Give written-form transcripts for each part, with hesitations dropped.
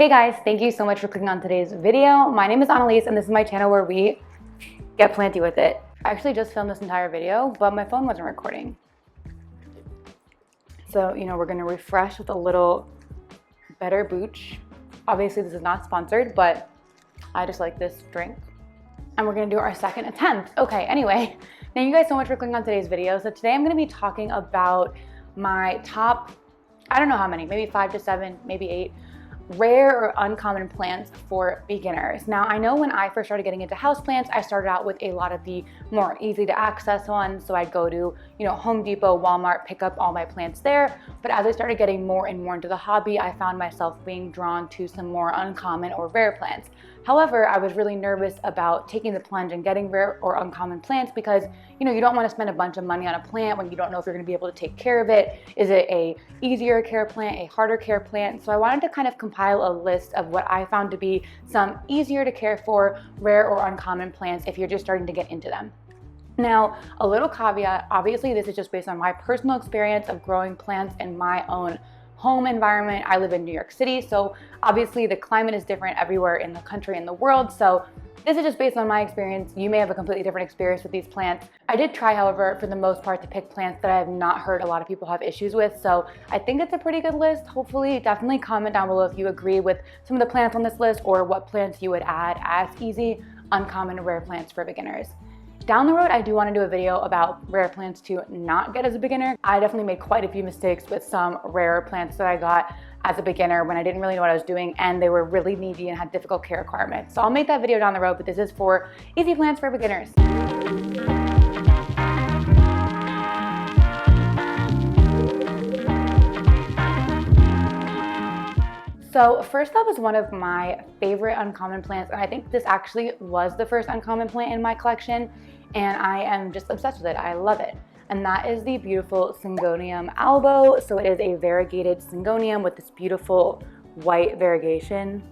Hey guys, thank you so much for clicking on today's video. My name is Annalise and this is my channel where we get planty with it. I actually just filmed this entire video, but my phone wasn't recording. So, we're gonna refresh with a little better booch. Obviously this is not sponsored, but I just like this drink. And we're gonna do our second attempt. Okay, anyway, thank you guys so much for clicking on today's video. So today I'm gonna be talking about my top, I don't know how many, maybe 5 to 7, maybe 8, rare or uncommon plants for beginners. Now, I know when I first started getting into houseplants, I started out with a lot of the more easy to access ones. So I'd go to, Home Depot, Walmart, pick up all my plants there. But as I started getting more and more into the hobby, I found myself being drawn to some more uncommon or rare plants. However, I was really nervous about taking the plunge and getting rare or uncommon plants because, you don't want to spend a bunch of money on a plant when you don't know if you're going to be able to take care of it. Is it a easier care plant, a harder care plant? So I wanted to kind of compile a list of what I found to be some easier to care for, rare or uncommon plants if you're just starting to get into them. Now, a little caveat, obviously this is just based on my personal experience of growing plants in my own home environment. I live in New York City, so obviously the climate is different everywhere in the country and the world. So this is just based on my experience. You may have a completely different experience with these plants. I did try, however, for the most part to pick plants that I have not heard a lot of people have issues with. So I think it's a pretty good list. Hopefully, definitely comment down below if you agree with some of the plants on this list or what plants you would add as easy, uncommon, rare plants for beginners. Down the road, I do want to do a video about rare plants to not get as a beginner. I definitely made quite a few mistakes with some rare plants that I got as a beginner when I didn't really know what I was doing and they were really needy and had difficult care requirements. So I'll make that video down the road, but this is for easy plants for beginners. So first up is one of my favorite uncommon plants, and I think this actually was the first uncommon plant in my collection, and I am just obsessed with it. I love it. And that is the beautiful Syngonium albo. So it is a variegated Syngonium with this beautiful white variegation.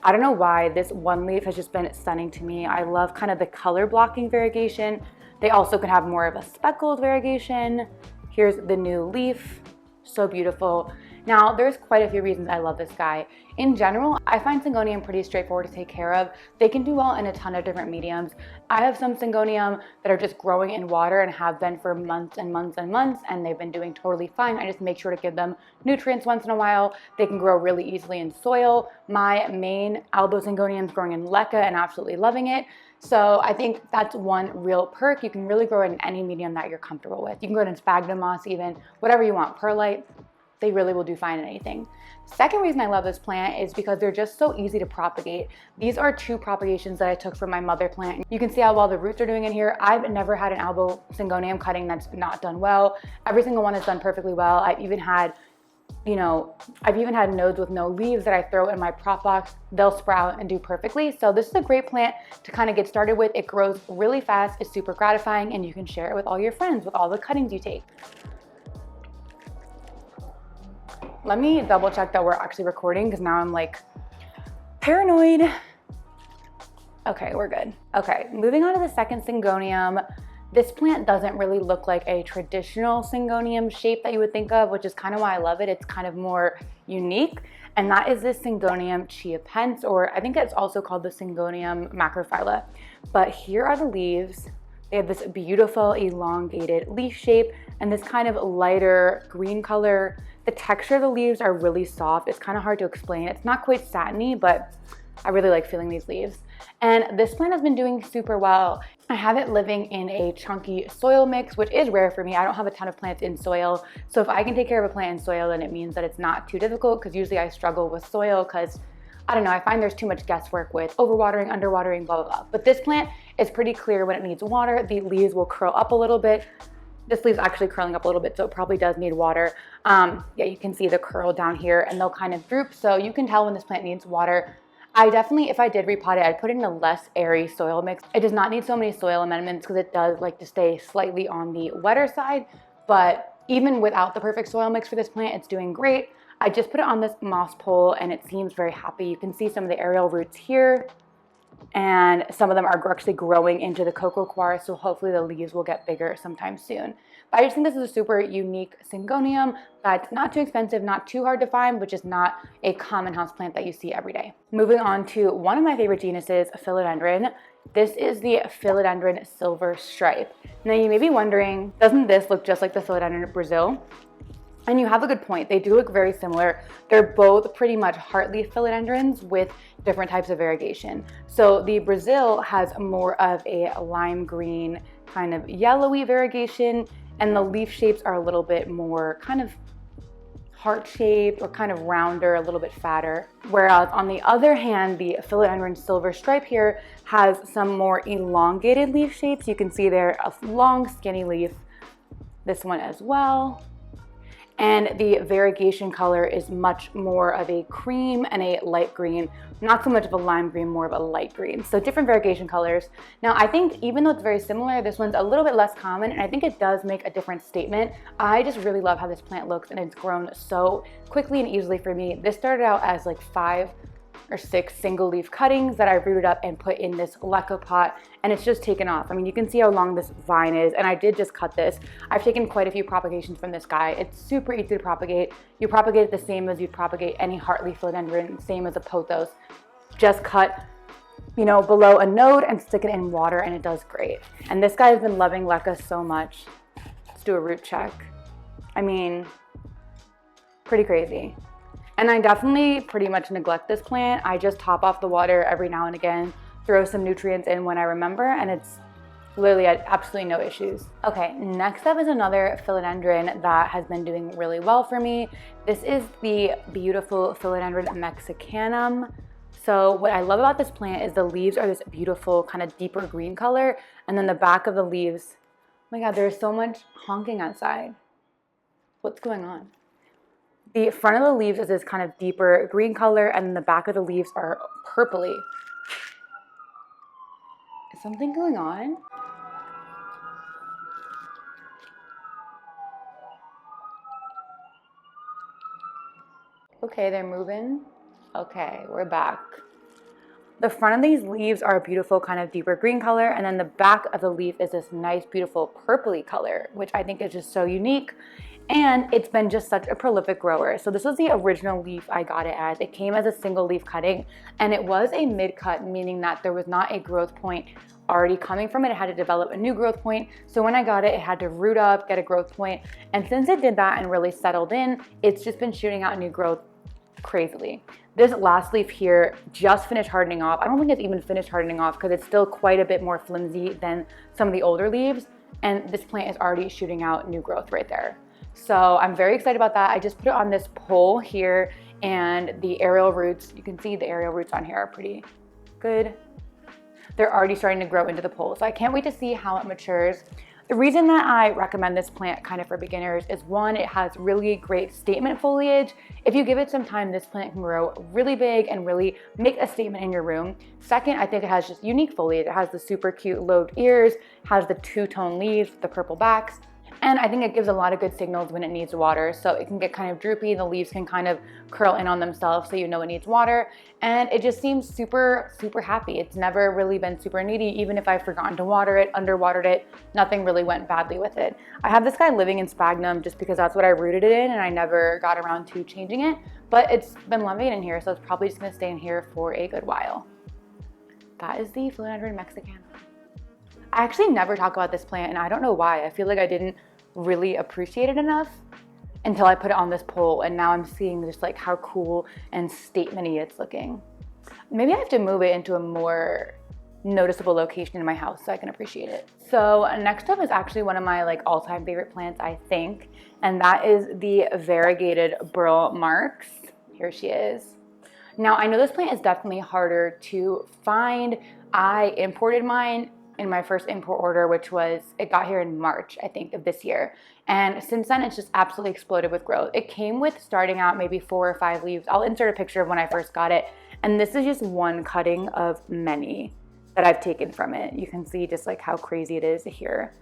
I don't know why this one leaf has just been stunning to me. I love kind of the color blocking variegation. They also can have more of a speckled variegation. Here's the new leaf, so beautiful. Now, there's quite a few reasons I love this guy. In general, I find Syngonium pretty straightforward to take care of. They can do well in a ton of different mediums. I have some Syngonium that are just growing in water and have been for months and months and months, and they've been doing totally fine. I just make sure to give them nutrients once in a while. They can grow really easily in soil. My main albo Syngonium is growing in leca and absolutely loving it. So I think that's one real perk. You can really grow it in any medium that you're comfortable with. You can grow it in sphagnum moss even, whatever you want, perlite. They really will do fine in anything. Second reason I love this plant is because they're just so easy to propagate. These are 2 propagations that I took from my mother plant. You can see how well the roots are doing in here. I've never had an albo Syngonium cutting that's not done well. Every single one is done perfectly well. I've even had nodes with no leaves that I throw in my prop box. They'll sprout and do perfectly. So this is a great plant to kind of get started with. It grows really fast, it's super gratifying, and you can share it with all your friends with all the cuttings you take. Let me double check that we're actually recording because now I'm like paranoid. Okay, we're good. Okay, moving on to the second Syngonium. This plant doesn't really look like a traditional Syngonium shape that you would think of, which is kind of why I love it. It's kind of more unique. And that is this Syngonium chiapense, or I think it's also called the Syngonium Macrophylla. But here are the leaves. They have this beautiful elongated leaf shape and this kind of lighter green color. The texture of the leaves are really soft. It's kind of hard to explain. It's not quite satiny, but I really like feeling these leaves. And this plant has been doing super well. I have it living in a chunky soil mix, which is rare for me. I don't have a ton of plants in soil. So if I can take care of a plant in soil, then it means that it's not too difficult, because usually I struggle with soil because I don't know, I find there's too much guesswork with overwatering, underwatering, blah, blah, blah. But this plant is pretty clear when it needs water. The leaves will curl up a little bit. This leaf's actually curling up a little bit, so it probably does need water. Yeah, you can see the curl down here and they'll kind of droop. So you can tell when this plant needs water. I definitely, if I did repot it, I'd put it in a less airy soil mix. It does not need so many soil amendments because it does like to stay slightly on the wetter side. But even without the perfect soil mix for this plant, it's doing great. I just put it on this moss pole and it seems very happy. You can see some of the aerial roots here. and some of them are actually growing into the cocoa coir, so hopefully the leaves will get bigger sometime soon. But I just think this is a super unique Syngonium that's not too expensive, not too hard to find, but just not a common houseplant that you see every day. Moving on to one of my favorite genuses, Philodendron. This is the Philodendron Silver Stripe. Now you may be wondering, doesn't this look just like the Philodendron Brazil? And you have a good point. They do look very similar. They're both pretty much heartleaf philodendrons with different types of variegation. So the Brazil has more of a lime green, kind of yellowy variegation, and the leaf shapes are a little bit more kind of heart-shaped or kind of rounder, a little bit fatter. Whereas on the other hand, the Philodendron Silver Stripe here has some more elongated leaf shapes. You can see there a long skinny leaf. This one as well. And the variegation color is much more of a cream and a light green, not so much of a lime green, more of a light green. So different variegation colors. Now I think even though it's very similar, this one's a little bit less common, and I think it does make a different statement. I just really love how this plant looks, and it's grown so quickly and easily for me. This started out as like 5 or 6 single leaf cuttings that I rooted up and put in this leco pot, and it's just taken off. I mean, you can see how long this vine is, and I did just cut this. I've taken quite a few propagations from this guy. It's super easy to propagate. You propagate it the same as you'd propagate any heartleaf philodendron, same as a pothos. Just cut, you know, below a node and stick it in water, and it does great. And this guy has been loving leca so much. Let's do a root check. I mean, pretty crazy. And I definitely pretty much neglect this plant. I just top off the water every now and again, throw some nutrients in when I remember, and it's literally absolutely no issues. Okay, next up is another philodendron that has been doing really well for me. This is the beautiful Philodendron Mexicanum. So what I love about this plant is the leaves are this beautiful kind of deeper green color, and then the back of the leaves, oh my God, there's so much honking outside. What's going on? The front of the leaves is this kind of deeper green color, and the back of the leaves are purpley. Is something going on? Okay, they're moving. Okay, we're back. The front of these leaves are a beautiful kind of deeper green color, and then the back of the leaf is this nice, beautiful purpley color, which I think is just so unique. And it's been just such a prolific grower. So this was the original leaf I got it as. It came as a single leaf cutting, and it was a mid-cut, meaning that there was not a growth point already coming from it. It had to develop a new growth point. So when I got it, it had to root up, get a growth point. And since it did that and really settled in, it's just been shooting out new growth crazily. This last leaf here just finished hardening off. I don't think it's even finished hardening off because it's still quite a bit more flimsy than some of the older leaves. And this plant is already shooting out new growth right there. So I'm very excited about that. I just put it on this pole here, and the aerial roots, you can see the aerial roots on here are pretty good. They're already starting to grow into the pole. So I can't wait to see how it matures. The reason that I recommend this plant kind of for beginners is, one, it has really great statement foliage. If you give it some time, this plant can grow really big and really make a statement in your room. Second, I think it has just unique foliage. It has the super cute lobed ears, has the two-tone leaves with the purple backs. And I think it gives a lot of good signals when it needs water. So it can get kind of droopy, the leaves can kind of curl in on themselves so you know it needs water. And it just seems super, super happy. It's never really been super needy. Even if I've forgotten to water it, underwatered it, nothing really went badly with it. I have this guy living in sphagnum just because that's what I rooted it in, and I never got around to changing it. But it's been loving in here, so it's probably just gonna stay in here for a good while. That is the Philodendron Mexicanum. I actually never talk about this plant, and I don't know why. I feel like I didn't really appreciate it enough until I put it on this pole, and now I'm seeing just like how cool and statement-y it's looking. Maybe I have to move it into a more noticeable location in my house so I can appreciate it. So next up is actually one of my like all-time favorite plants, I think, and that is the Variegated Bromeliad. Here she is. Now I know this plant is definitely harder to find. I imported mine in my first import order, which was, it got here in March, I think, of this year. And since then, it's just absolutely exploded with growth. It came with starting out maybe 4 or 5 leaves. I'll insert a picture of when I first got it. And this is just one cutting of many that I've taken from it. You can see just like how crazy it is here.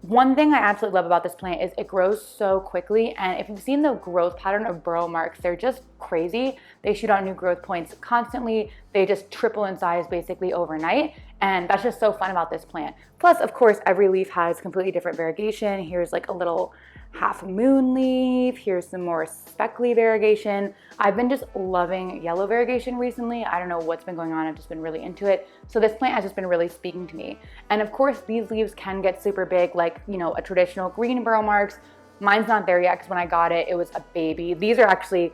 One thing I absolutely love about this plant is it grows so quickly, and if you've seen the growth pattern of burrow marks, they're just crazy. They shoot out new growth points constantly. They just triple in size basically overnight, and that's just so fun about this plant. Plus, of course, every leaf has completely different variegation. Here's like a little half moon leaf. Here's some more speckly variegation. I've been just loving yellow variegation recently. I don't know what's been going on. I've just been really into it. So this plant has just been really speaking to me. And of course, these leaves can get super big, like, you know, a traditional green burrow marks. Mine's not there yet because when I got it, it was a baby. These are actually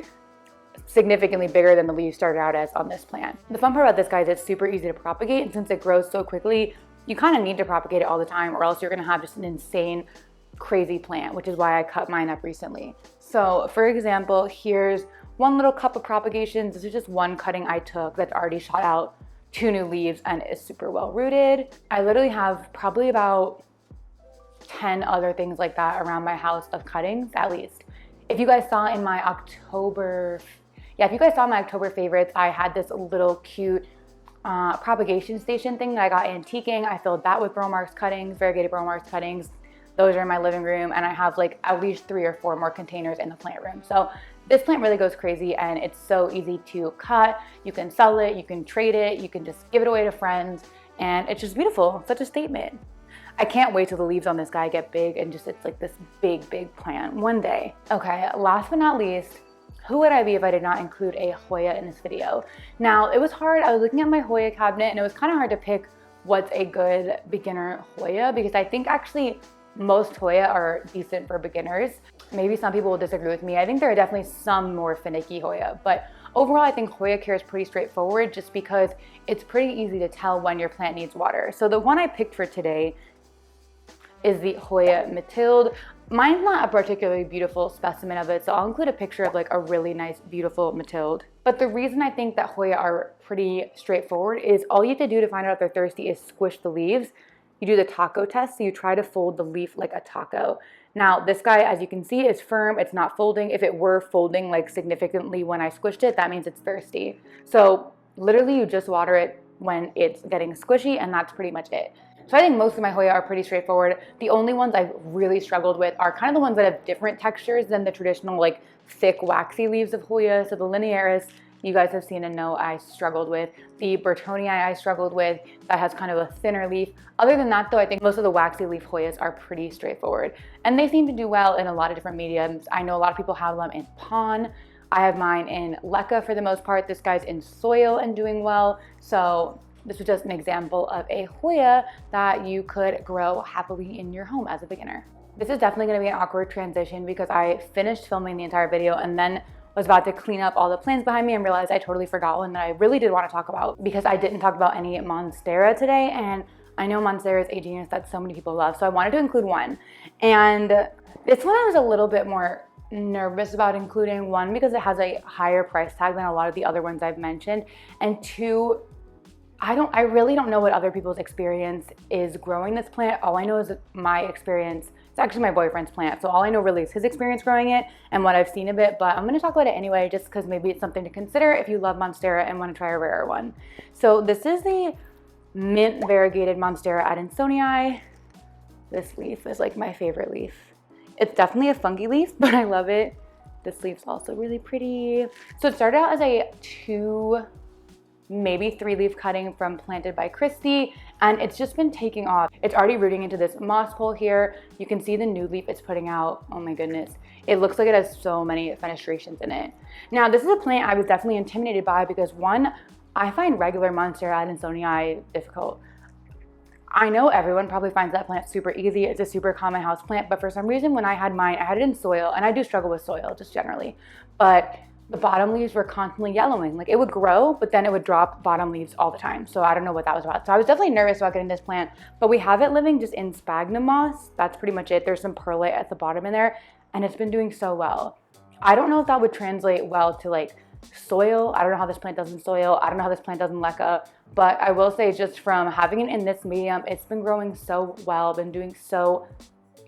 significantly bigger than the leaves started out as on this plant. The fun part about this, guys, it's super easy to propagate. And since it grows so quickly, you kind of need to propagate it all the time, or else you're gonna have just an insane crazy plant, which is why I cut mine up recently. So for example, here's one little cup of propagations. This is just one cutting I took that's already shot out 2 new leaves and is super well rooted. I literally have probably about 10 other things like that around my house of cuttings, at least. If you guys saw in my October favorites, I had this little cute propagation station thing that I got antiquing. I filled that with burrow marks cuttings, variegated burrow marks cuttings. Those are in my living room, and I have like at least 3 or 4 more containers in the plant room. So this plant really goes crazy, and it's so easy to cut. You can sell it, you can trade it, you can just give it away to friends, and it's just beautiful. Such a statement. I can't wait till the leaves on this guy get big and just it's like this big, big plant one day. Okay, last but not least, who would I be if I did not include a Hoya in this video? Now, it was hard. I was looking at my Hoya cabinet, and it was kind of hard to pick what's a good beginner Hoya, because I think actually most Hoya are decent for beginners. Maybe some people will disagree with me. I think there are definitely some more finicky Hoya, but overall I think Hoya care is pretty straightforward just because it's pretty easy to tell when your plant needs water. So the one I picked for today is the Hoya Mathilde. Mine's not a particularly beautiful specimen of it, so I'll include a picture of like a really nice, beautiful Mathilde. But the reason I think that Hoya are pretty straightforward is all you have to do to find out if they're thirsty is squish the leaves. You do the taco test, so you try to fold the leaf like a taco. Now, this guy, as you can see, is firm. It's not folding. If it were folding like significantly when I squished it, that means it's thirsty. So literally you just water it when it's getting squishy, and that's pretty much it. So I think most of my Hoya are pretty straightforward. The only ones I've really struggled with are kind of the ones that have different textures than the traditional like thick waxy leaves of Hoya. So the linearis, you guys have seen and know I struggled with. The Burtonii I struggled with, that has kind of a thinner leaf. Other than that though, I think most of the waxy leaf Hoyas are pretty straightforward. And they seem to do well in a lot of different mediums. I know a lot of people have them in pon. I have mine in leca for the most part. This guy's in soil and doing well. So this was just an example of a Hoya that you could grow happily in your home as a beginner. This is definitely gonna be an awkward transition because I finished filming the entire video and then was about to clean up all the plants behind me and realized I totally forgot one that I really did want to talk about, because I didn't talk about any Monstera today, and I know Monstera is a genus that so many people love, so I wanted to include one. And this one I was a little bit more nervous about including, one because it has a higher price tag than a lot of the other ones I've mentioned, and 2, I really don't know what other people's experience is growing this plant. All I know is my experience. It's actually my boyfriend's plant, so all I know really is his experience growing it and what I've seen of it, but I'm gonna talk about it anyway just because maybe it's something to consider if you love Monstera and want to try a rarer one. So this is the mint variegated Monstera adansonii. This leaf is like my favorite leaf. It's definitely a funky leaf, but I love it. This leaf's also really pretty. So it started out as a 2, maybe 3 leaf cutting from Planted by Christy, and it's just been taking off. It's already rooting into this moss pole here. You can see the new leaf it's putting out. Oh my goodness. It looks like it has so many fenestrations in it. Now, this is a plant I was definitely intimidated by because, one, I find regular Monstera adansonii difficult. I know everyone probably finds that plant super easy. It's a super common house plant, but for some reason when I had mine, I had it in soil, and I do struggle with soil just generally, but the bottom leaves were constantly yellowing. Like, it would grow, but then it would drop bottom leaves all the time. So I don't know what that was about. So I was definitely nervous about getting this plant, but we have it living just in sphagnum moss. That's pretty much it. There's some perlite at the bottom in there, and it's been doing so well. I don't know if that would translate well to like soil. I don't know how this plant does in soil. I don't know how this plant does in leca, but I will say just from having it in this medium, it's been growing so well, been doing so,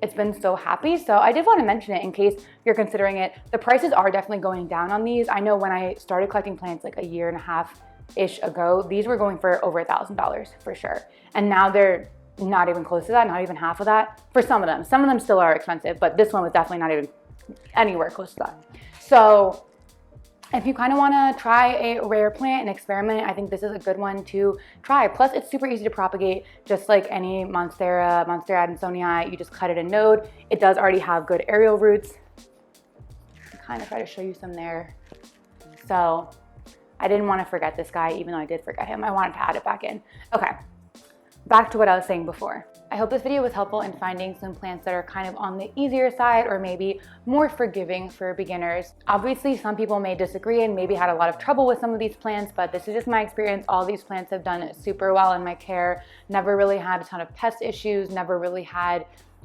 it's been so happy. So I did want to mention it in case you're considering it. The prices are definitely going down on these. I know when I started collecting plants like a year and a half-ish ago, these were going for over $1,000 for sure. And now they're not even close to that, not even half of that for some of them. Some of them still are expensive, but this one was definitely not even anywhere close to that. So if you kind of want to try a rare plant and experiment, I think this is a good one to try. Plus, it's super easy to propagate, just like any Monstera Adansonii. You just cut it a node. It does already have good aerial roots. I'll kind of try to show you some there. So I didn't want to forget this guy, even though I did forget him. I wanted to add it back in. Okay, back to what I was saying before. I hope this video was helpful in finding some plants that are kind of on the easier side or maybe more forgiving for beginners. Obviously, some people may disagree and maybe had a lot of trouble with some of these plants, but this is just my experience. All these plants have done super well in my care. Never really had a ton of pest issues, never really had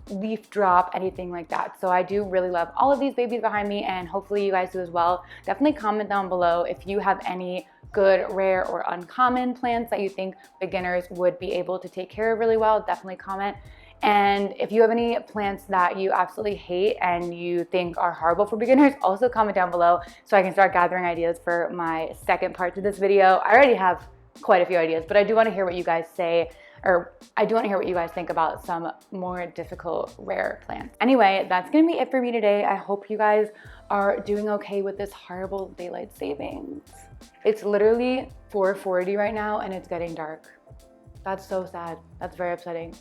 leaf drop, anything like that. So I do really love all of these babies behind me, and hopefully you guys do as well. Definitely comment down below if you have any good, rare, or uncommon plants that you think beginners would be able to take care of really well. Definitely comment. And if you have any plants that you absolutely hate and you think are horrible for beginners, also comment down below so I can start gathering ideas for my second part to this video. I already have quite a few ideas, but I do want to hear what you guys say, or I do want to hear what you guys think about some more difficult rare plants. Anyway, that's gonna be it for me today. I hope you guys are doing okay with this horrible daylight savings. It's literally 4:40 right now and it's getting dark. That's so sad. That's very upsetting.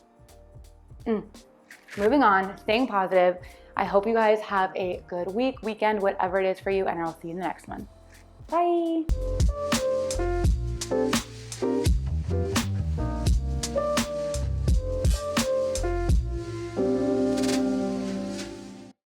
Moving on, staying positive. I hope you guys have a good week, weekend, whatever it is for you, and I'll see you in the next one. Bye.